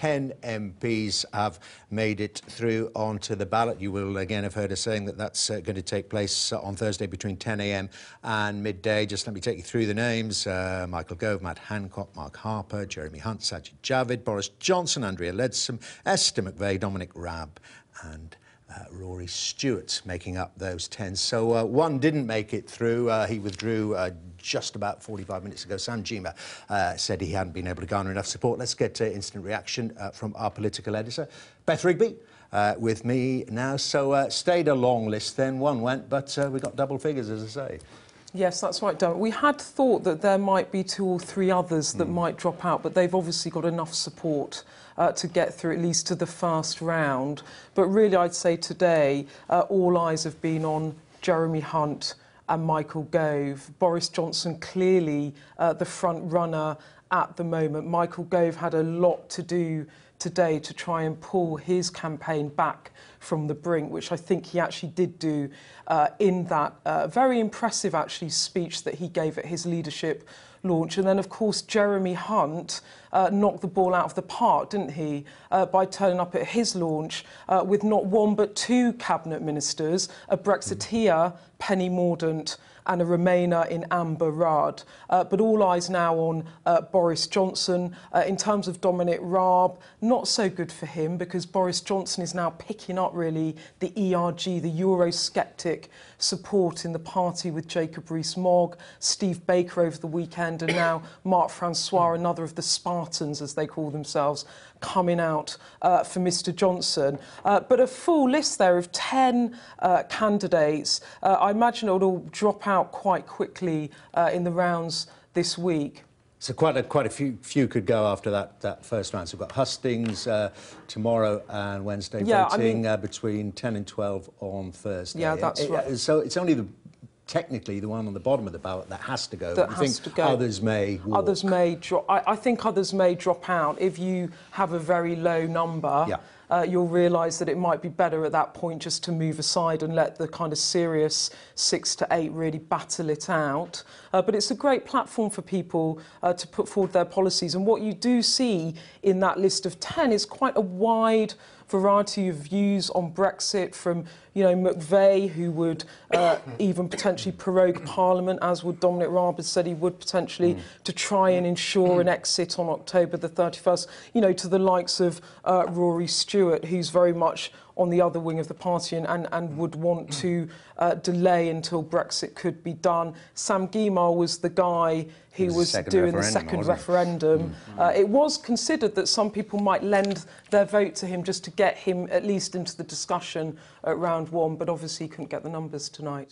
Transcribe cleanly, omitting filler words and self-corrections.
10 MPs have made it through onto the ballot. You will again have heard us saying that that's going to take place on Thursday between 10 a.m. and midday. Just let me take you through the names. Michael Gove, Matt Hancock, Mark Harper, Jeremy Hunt, Sajid, Javid, Boris Johnson, Andrea, Leadsom, Esther, McVey, Dominic, Raab and Rory, Stewart making up those 10. So one didn't make it through. He withdrew just about 45 minutes ago. Sam Jima said he hadn't been able to garner enough support. Let's get instant reaction from our political editor, Beth Rigby, with me now. So stayed a long list then. One went, but we got double figures, as I say. Yes, that's right, Dominic. We had thought that there might be 2 or 3 others that might drop out, but they've obviously got enough support to get through at least to the first round. But really, I'd say today, all eyes have been on Jeremy Hunt and Michael Gove. Boris Johnson clearly the front runner at the moment. Michael Gove had a lot to do today to try and pull his campaign back from the brink, which I think he actually did do in that very impressive, actually, speech that he gave at his leadership launch. And then, of course, Jeremy Hunt knocked the ball out of the park, didn't he, by turning up at his launch with not 1 but 2 cabinet ministers, a Brexiteer, Penny Mordaunt, and a Remainer in Amber Rudd. But all eyes now on Boris Johnson. In terms of Dominic Raab, not so good for him, because Boris Johnson is now picking up, really, the ERG, the Eurosceptic support in the party, with Jacob Rees-Mogg, Steve Baker over the weekend, and now Mark Francois, another of the Spartans, as they call themselves, coming out for Mr Johnson. But a full list there of 10 candidates. I imagine it will all drop out quite quickly in the rounds this week. So quite a few could go after that first round. So we've got hustings tomorrow and Wednesday, voting between 10 and 12 on Thursday. Yeah, that's right. So it's only technically the one on the bottom of the ballot that has to go. That has to go. Others may walk. Others may drop. I think others may drop out. If you have a very low number, you'll realise that it might be better at that point just to move aside and let the kind of serious 6 to 8 really battle it out. But it's a great platform for people to put forward their policies. And what you do see in that list of 10 is quite a wide variety of views on Brexit, from, you know, McVey, who would even potentially prorogue Parliament, as would Dominic Raab has said he would potentially, to try and ensure an exit on October the 31st, you know, to the likes of Rory, Stewart, who's very much on the other wing of the party and would want to delay until Brexit could be done. Sam Gyimah was the guy who was doing the second referendum. It was considered that some people might lend their vote to him just to get him at least into the discussion at round 1, but obviously he couldn't get the numbers tonight.